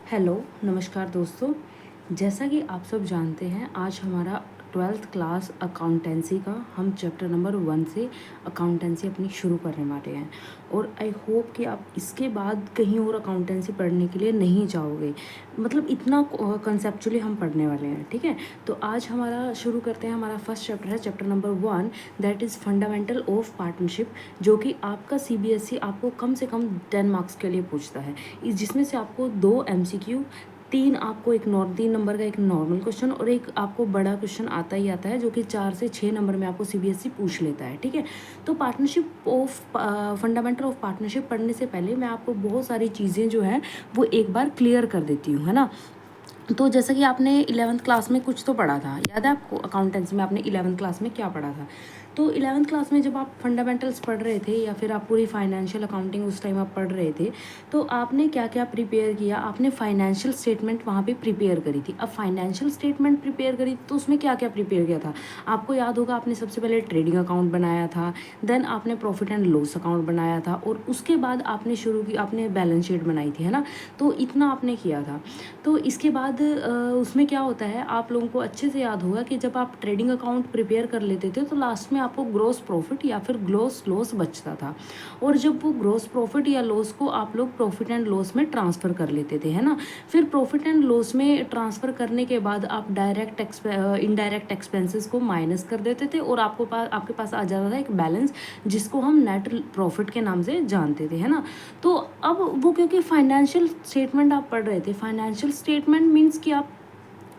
Hello, नमस्कार दोस्तों। जैसा कि आप सब जानते हैं, आज हमारा 12th क्लास अकाउंटेंसी का हम चैप्टर नंबर 1 से अकाउंटेंसी अपनी शुरू करने वाले हैं। और आई होप कि आप इसके बाद कहीं और अकाउंटेंसी पढ़ने के लिए नहीं जाओगे। मतलब इतना कंसेप्चुअली हम पढ़ने वाले हैं, ठीक है। तो आज हमारा शुरू करते हैं। हमारा फर्स्ट चैप्टर है chapter number 1, that is fundamental of partnership, जो कि आपका CBSE आपको कम से कम 10 मार्क्स के लिए पूछता है। जिसमें से आपको 2 MCQ, 3 नंबर का एक नॉर्मल क्वेश्चन और एक आपको बड़ा क्वेश्चन आता ही आता है, जो कि 4 से 6 नंबर में आपको CBSE पूछ लेता है, ठीक है। तो partnership of fundamental of partnership पढ़ने से पहले मैं आपको बहुत सारी चीज़ें जो हैं वो एक बार क्लियर कर देती हूँ, है ना। तो जैसा कि आपने 11th क्लास में कुछ तो पढ़ा था, याद है आपको अकाउंटेंसी में आपने 11th क्लास में क्या पढ़ा था? तो 11th क्लास में जब आप फंडामेंटल्स पढ़ रहे थे या फिर आप पूरी फाइनेंशियल अकाउंटिंग उस टाइम आप पढ़ रहे थे, तो आपने क्या क्या प्रिपेयर किया? आपने फाइनेंशियल स्टेटमेंट वहाँ पे प्रिपेयर करी थी। अब फाइनेंशियल स्टेटमेंट प्रिपेयर करी तो उसमें क्या क्या प्रिपेयर किया था? आपको याद होगा, आपने सबसे पहले ट्रेडिंग अकाउंट बनाया था, देन आपने प्रॉफिट एंड लॉस अकाउंट बनाया था, और उसके बाद आपने शुरू की, आपने बैलेंस शीट बनाई थी, है ना। तो इतना आपने किया था। तो इसके बाद उसमें क्या होता है, आप लोगों को अच्छे से याद होगा कि जब आप ट्रेडिंग अकाउंट प्रिपेयर कर लेते थे तो लास्ट में आपको ग्रॉस प्रॉफिट या फिर ग्रॉस लॉस बचता था। और जब वो ग्रॉस प्रॉफिट या लॉस को आप लोग प्रॉफिट एंड लॉस में ट्रांसफ़र कर लेते थे, है ना। फिर प्रॉफिट एंड लॉस में ट्रांसफ़र करने के बाद आप इनडायरेक्ट एक्सपेंसेस को माइनस कर देते थे और आपके पास आ जाता था एक बैलेंस, जिसको हम नेट प्रॉफिट के नाम से जानते थे, है ना। तो अब वो, क्योंकि फाइनेंशियल स्टेटमेंट आप पढ़ रहे थे, फाइनेंशियल स्टेटमेंट मीन्स कि आप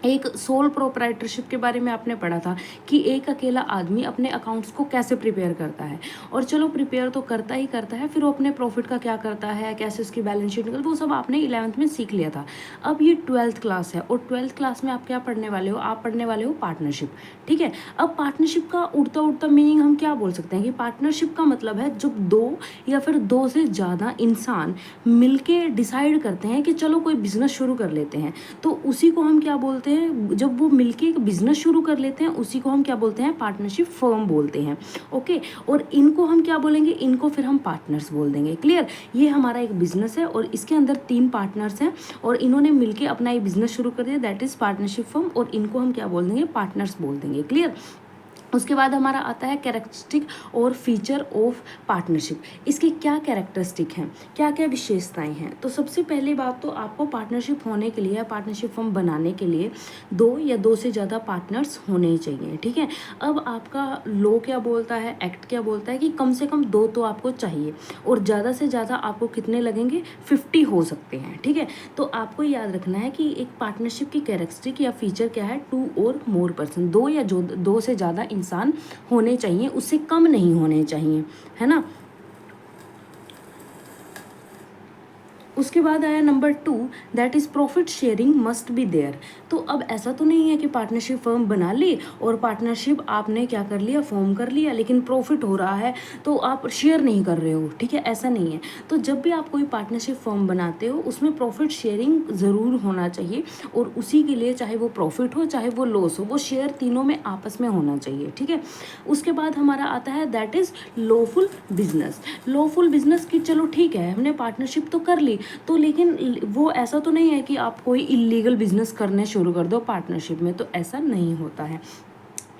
एक सोल प्रोप्राइटरशिप के बारे में आपने पढ़ा था कि एक अकेला आदमी अपने अकाउंट्स को कैसे प्रिपेयर करता है। और चलो, प्रिपेयर तो करता ही करता है, फिर वो अपने प्रॉफिट का क्या करता है, कैसे उसकी बैलेंस शीट निकलती है, वो सब आपने 11th में सीख लिया था। अब ये 12th क्लास है और 12th क्लास में आप क्या पढ़ने वाले हो? आप पढ़ने वाले हो पार्टनरशिप, ठीक है। अब पार्टनरशिप का उड़ता उड़ता मीनिंग हम क्या बोल सकते हैं कि पार्टनरशिप का मतलब है जब 2 या फिर 2 से ज़्यादा इंसान मिलके डिसाइड करते हैं कि चलो कोई बिजनेस शुरू कर लेते हैं, तो उसी को हम क्या बोलते हैं? जब वो मिलके एक बिजनेस शुरू कर लेते हैं उसी को हम क्या बोलते हैं? पार्टनरशिप फर्म बोलते हैं, ओके। और इनको हम क्या बोलेंगे? इनको फिर हम पार्टनर्स बोल देंगे। क्लियर? ये हमारा एक बिजनेस है और इसके अंदर 3 पार्टनर्स हैं और इन्होंने मिलके अपना ये बिजनेस शुरू कर दिया, दैट इज पार्टनरशिप फर्म, और इनको हम क्या बोल देंगे? पार्टनर्स बोल देंगे। क्लियर? उसके बाद हमारा आता है कैरेक्टरिस्टिक और फीचर ऑफ पार्टनरशिप। इसकी क्या कैरेक्टरिस्टिक हैं, क्या क्या विशेषताएं हैं? तो सबसे पहली बात तो आपको पार्टनरशिप होने के लिए, पार्टनरशिप फर्म बनाने के लिए 2 या 2 से ज़्यादा पार्टनर्स होने ही चाहिए, ठीक है। अब आपका लॉ क्या बोलता है, एक्ट क्या बोलता है कि कम से कम 2 तो आपको चाहिए, और ज़्यादा से ज़्यादा आपको कितने लगेंगे? 50 हो सकते हैं, ठीक है। तो आपको याद रखना है कि एक पार्टनरशिप की कैरेक्टरिस्टिक या फीचर क्या है? 2 और मोर पर्सन, 2 या 2 से ज़्यादा इंसान होने चाहिए, उससे कम नहीं होने चाहिए, है ना। उसके बाद आया number 2, that is profit sharing must be there. तो अब ऐसा तो नहीं है कि पार्टनरशिप फर्म बना ली और पार्टनरशिप आपने क्या कर लिया, फॉर्म कर लिया, लेकिन प्रॉफिट हो रहा है तो आप शेयर नहीं कर रहे हो, ठीक है, ऐसा नहीं है। तो जब भी आप कोई पार्टनरशिप फर्म बनाते हो उसमें प्रॉफिट शेयरिंग ज़रूर होना चाहिए, और उसी के लिए चाहे वो प्रॉफिट हो चाहे वो लॉस हो, वो शेयर तीनों में आपस में होना चाहिए, ठीक है। उसके बाद हमारा आता है that is lawful business. Lawful business की चलो ठीक है, हमने पार्टनरशिप तो कर ली, तो लेकिन वो ऐसा तो नहीं है कि आप कोई इलीगल बिजनेस करने शुरू कर दो पार्टनरशिप में, तो ऐसा नहीं होता है।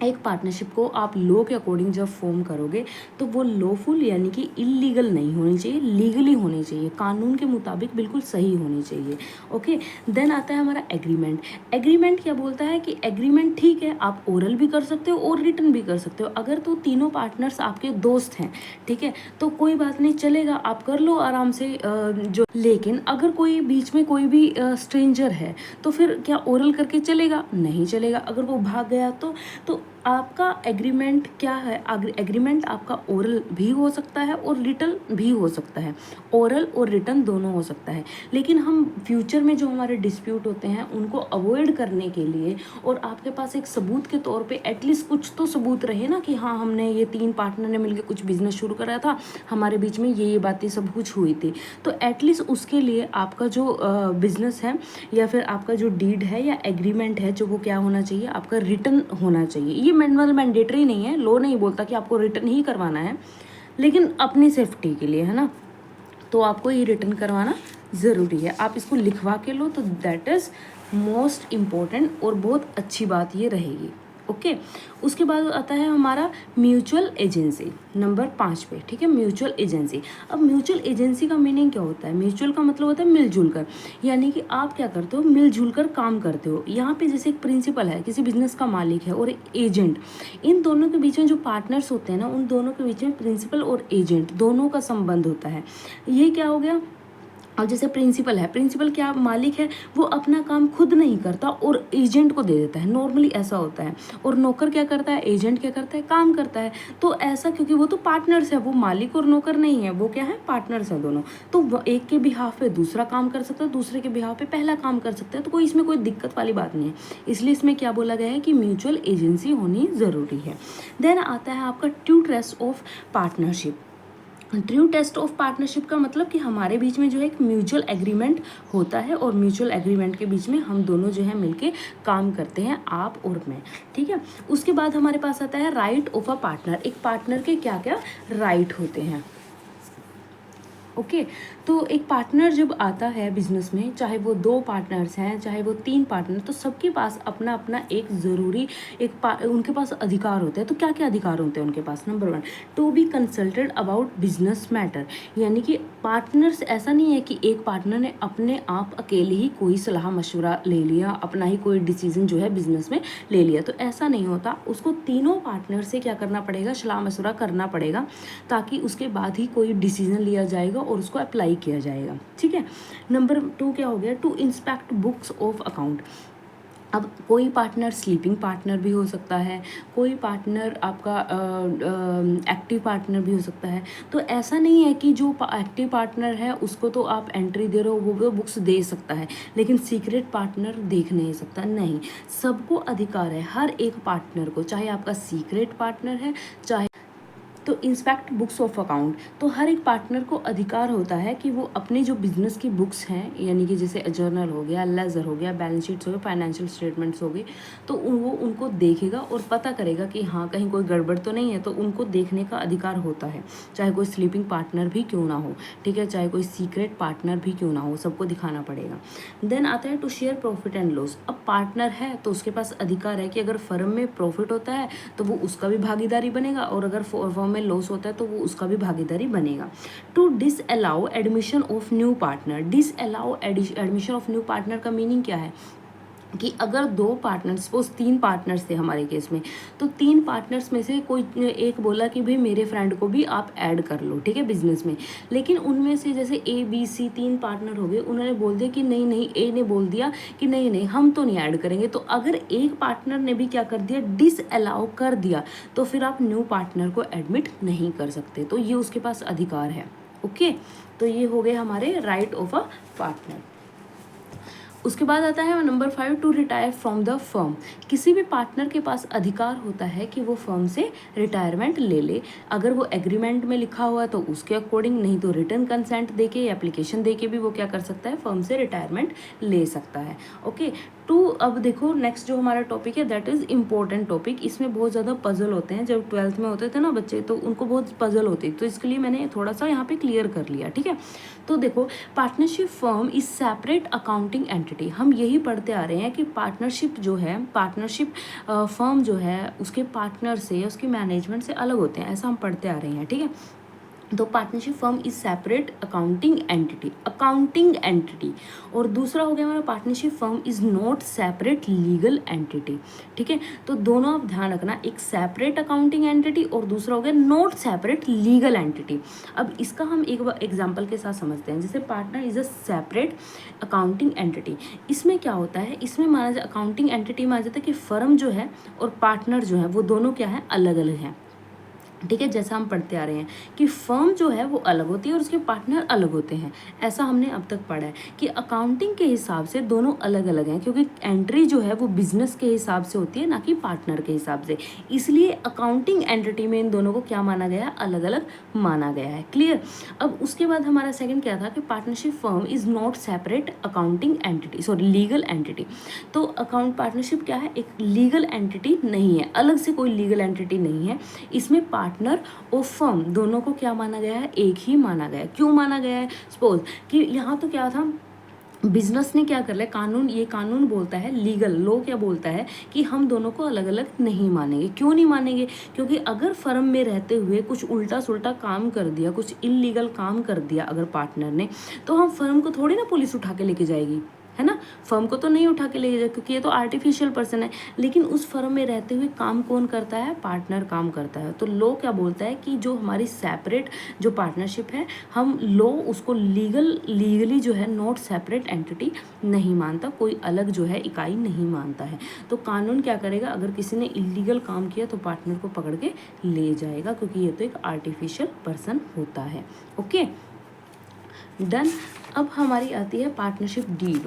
एक पार्टनरशिप को आप लॉ के अकॉर्डिंग जब फॉर्म करोगे तो वो लॉफुल यानी कि इलीगल नहीं होनी चाहिए, लीगली होनी चाहिए, कानून के मुताबिक बिल्कुल सही होनी चाहिए, ओके। देन आता है हमारा एग्रीमेंट। एग्रीमेंट क्या बोलता है कि एग्रीमेंट ठीक है, आप ओरल भी कर सकते हो और रिटन भी कर सकते हो, अगर तो तीनों पार्टनर्स आपके दोस्त हैं, ठीक है, तो कोई बात नहीं, चलेगा, आप कर लो आराम से जो। लेकिन अगर कोई बीच में कोई भी स्ट्रेंजर है तो फिर क्या ओरल करके चलेगा? नहीं चलेगा। अगर वो भाग गया तो आपका एग्रीमेंट क्या है? एग्रीमेंट आपका ओरल भी हो सकता है और रिटन भी हो सकता है, ओरल और रिटन दोनों हो सकता है। लेकिन हम फ्यूचर में जो हमारे डिस्प्यूट होते हैं उनको अवॉइड करने के लिए, और आपके पास एक सबूत के तौर पे एटलीस्ट कुछ तो सबूत रहे ना कि हाँ, हमने ये 3 पार्टनर ने मिलकर कुछ बिजनेस शुरू करा था, हमारे बीच में ये बातें सब कुछ हुई थी, तो एटलीस्ट उसके लिए आपका जो बिजनेस है या फिर आपका जो डीड है या एग्रीमेंट है, जो वो क्या होना चाहिए? आपका रिटन होना चाहिए। ये मैंडेटरी नहीं है, लॉ नहीं बोलता कि आपको रिटर्न ही करवाना है, लेकिन अपनी सेफ्टी के लिए, है ना, तो आपको ये रिटर्न करवाना ज़रूरी है। आप इसको लिखवा के लो तो दैट इज़ मोस्ट इम्पॉर्टेंट और बहुत अच्छी बात ये रहेगी। ओके, उसके बाद आता है हमारा म्यूचुअल एजेंसी नंबर 5 पे, ठीक है, म्यूचुअल एजेंसी। अब म्यूचुअल एजेंसी का मीनिंग क्या होता है? म्यूचुअल का मतलब होता है मिलजुल कर, यानी कि आप क्या करते हो, मिलजुल कर काम करते हो। यहाँ पे जैसे एक प्रिंसिपल है, किसी बिजनेस का मालिक है और एजेंट, इन दोनों के बीच में जो पार्टनर्स होते हैं ना, उन दोनों के बीच में प्रिंसिपल और एजेंट दोनों का संबंध होता है। ये क्या हो गया? और जैसे प्रिंसिपल है, प्रिंसिपल क्या मालिक है, वो अपना काम खुद नहीं करता और एजेंट को दे देता है, नॉर्मली ऐसा होता है। और नौकर क्या करता है, एजेंट क्या करता है, काम करता है। तो ऐसा क्योंकि वो तो पार्टनर्स है, वो मालिक और नौकर नहीं है, वो क्या है, पार्टनर्स है दोनों। तो एक के बिहाफ पे दूसरा काम कर सकता है, दूसरे के बिहाफ पे पहला काम कर सकता है। तो कोई इसमें कोई दिक्कत वाली बात नहीं है। इसलिए इसमें क्या बोला गया है कि म्यूचुअल एजेंसी होनी ज़रूरी है। देन आता है आपका true test of partnership. True test of partnership का मतलब कि हमारे बीच में जो है एक म्यूचुअल एग्रीमेंट होता है और म्यूचुअल एग्रीमेंट के बीच में हम दोनों जो है मिलके काम करते हैं, आप और मैं, ठीक है। उसके बाद हमारे पास आता है राइट ऑफ अ पार्टनर। एक पार्टनर के क्या क्या राइट होते हैं। ओके, तो एक पार्टनर जब आता है बिजनेस में, चाहे वो 2 पार्टनर्स हैं, चाहे वो 3 पार्टनर, तो सबके पास अपना अपना एक ज़रूरी उनके पास अधिकार होते हैं। तो क्या क्या अधिकार होते हैं उनके पास? Number 1, to be consulted about business matter, यानी कि पार्टनर्स, ऐसा नहीं है कि एक पार्टनर ने अपने आप अकेले ही कोई सलाह मशवरा ले लिया, अपना ही कोई डिसीजन जो है बिजनेस में ले लिया, तो ऐसा नहीं होता। उसको तीनों पार्टनर से क्या करना पड़ेगा, सलाह मशवरा करना पड़ेगा, ताकि उसके बाद ही कोई डिसीजन लिया जाएगा और उसको अप्लाई किया जाएगा, ठीक है। नंबर 2 क्या हो गया, to inspect books of account. अब कोई पार्टनर स्लीपिंग पार्टनर भी हो सकता है, कोई पार्टनर आपका एक्टिव पार्टनर भी हो सकता है। तो ऐसा नहीं है कि जो एक्टिव पार्टनर है उसको तो आप एंट्री दे रहे हो, वो बुक्स दे सकता है, लेकिन सीक्रेट पार्टनर देख नहीं सकता, नहीं। सबको अधिकार है, हर एक पार्टनर को, चाहे आपका सीक्रेट पार्टनर है, चाहे तो इंस्पेक्ट बुक्स ऑफ अकाउंट। तो हर एक पार्टनर को अधिकार होता है कि वो अपने जो बिजनेस की बुक्स हैं, यानी कि जैसे जर्नल हो गया, लेजर हो गया, बैलेंस शीट्स हो गए, फाइनेंशियल स्टेटमेंट्स हो गए, तो वो उनको देखेगा और पता करेगा कि हाँ कहीं कोई गड़बड़ तो नहीं है। तो उनको देखने का अधिकार होता है, चाहे कोई स्लीपिंग पार्टनर भी क्यों ना हो, ठीक है, चाहे कोई सीक्रेट पार्टनर भी क्यों ना हो, सबको दिखाना पड़ेगा। देन आता है to share profit and loss. अब पार्टनर है तो उसके पास अधिकार है कि अगर फर्म में प्रॉफिट होता है तो वो उसका भी भागीदारी बनेगा, और अगर फर्म में लॉस होता है तो वो उसका भी भागीदारी बनेगा। To disallow admission of new partner. Disallow admission of new partner का मीनिंग क्या है कि अगर 2 पार्टनर, सपोज 3 पार्टनर्स थे हमारे केस में, तो 3 पार्टनर्स में से कोई एक बोला कि भाई मेरे फ्रेंड को भी आप ऐड कर लो, ठीक है, बिजनेस में। लेकिन उनमें से जैसे ABC 3 पार्टनर हो गए, उन्होंने बोल दिया कि नहीं नहीं, ए ने बोल दिया कि नहीं नहीं हम तो नहीं ऐड करेंगे। तो अगर एक पार्टनर ने भी क्या कर दिया, डिसअलाउ कर दिया, तो फिर आप न्यू पार्टनर को एडमिट नहीं कर सकते। तो ये उसके पास अधिकार है। ओके, तो ये हो गए हमारे राइट ऑफ अ पार्टनर। उसके बाद आता है number 5, to retire from the firm. किसी भी पार्टनर के पास अधिकार होता है कि वो फर्म से रिटायरमेंट ले ले। अगर वो एग्रीमेंट में लिखा हुआ तो उसके अकॉर्डिंग, नहीं तो रिटर्न कंसेंट देके या एप्लीकेशन देके भी वो क्या कर सकता है, फर्म से रिटायरमेंट ले सकता है। ओके, अब देखो नेक्स्ट जो हमारा टॉपिक है दैट इज़ इम्पोर्टेंट टॉपिक। इसमें बहुत ज़्यादा पजल होते हैं, जब 12th में होते थे ना बच्चे, तो उनको बहुत पजल होती, तो इसके लिए मैंने थोड़ा सा यहाँ पे क्लियर कर लिया, ठीक है। तो देखो, partnership firm is separate accounting entity. हम यही पढ़ते आ रहे हैं कि पार्टनरशिप जो है, पार्टनरशिप फर्म जो है, उसके पार्टनर से, उसकी मैनेजमेंट से अलग होते हैं, ऐसा हम पढ़ते आ रहे हैं, ठीक है। तो partnership firm is separate accounting entity. और दूसरा हो गया हमारा, partnership firm is not separate legal entity, ठीक है। तो दोनों आप ध्यान रखना, एक सेपरेट अकाउंटिंग एंटिटी और दूसरा हो गया नॉट सेपरेट लीगल एंटिटी। अब इसका हम एक एग्जाम्पल के साथ समझते हैं। जैसे partner is a separate accounting entity, इसमें क्या होता है, इसमें माना जाए अकाउंटिंग एंटिटी माना जाता है कि फर्म जो है और पार्टनर जो है वो दोनों क्या है, अलग अलग हैं, ठीक है। जैसा हम पढ़ते आ रहे हैं कि फर्म जो है वो अलग होती है और उसके पार्टनर अलग होते हैं, ऐसा हमने अब तक पढ़ा है कि अकाउंटिंग के हिसाब से दोनों अलग अलग हैं, क्योंकि एंट्री जो है वो बिजनेस के हिसाब से होती है, ना कि पार्टनर के हिसाब से। इसलिए अकाउंटिंग एंटिटी में इन दोनों को क्या माना गया है, अलग अलग माना गया है। क्लियर। अब उसके बाद हमारा सेकंड क्या था कि partnership firm is not separate accounting entity, sorry legal entity. तो अकाउंट पार्टनरशिप क्या है, एक लीगल एंटिटी नहीं है, अलग से कोई लीगल एंटिटी नहीं है। इसमें पार्टनर और फर्म दोनों को क्या माना गया है, एक ही माना गया है। क्यों माना गया है, सपोज कि यहाँ तो क्या था, बिजनेस ने क्या कर लिया, कानून, ये कानून बोलता है, लीगल लॉ क्या बोलता है कि हम दोनों को अलग अलग नहीं मानेंगे। क्यों नहीं मानेंगे, क्योंकि अगर फर्म में रहते हुए कुछ उल्टा सुल्टा काम कर दिया, कुछ इलीगल काम कर दिया अगर पार्टनर ने, तो हम फर्म को थोड़ी ना पुलिस उठा के लेके जाएगी, है ना, फर्म को तो नहीं उठा के ले जाए, क्योंकि ये तो आर्टिफिशियल पर्सन है। लेकिन उस फर्म में रहते हुए काम कौन करता है, पार्टनर काम करता है। तो लॉ क्या बोलता है कि जो हमारी सेपरेट जो पार्टनरशिप है, हम लॉ उसको लीगली जो है नॉट सेपरेट एंटिटी नहीं मानता, कोई अलग जो है इकाई नहीं मानता है। तो कानून क्या करेगा, अगर किसी ने इलीगल काम किया तो पार्टनर को पकड़ के ले जाएगा, क्योंकि ये तो एक आर्टिफिशियल पर्सन होता है। Okay, done. अब हमारी आती है पार्टनरशिप डीड।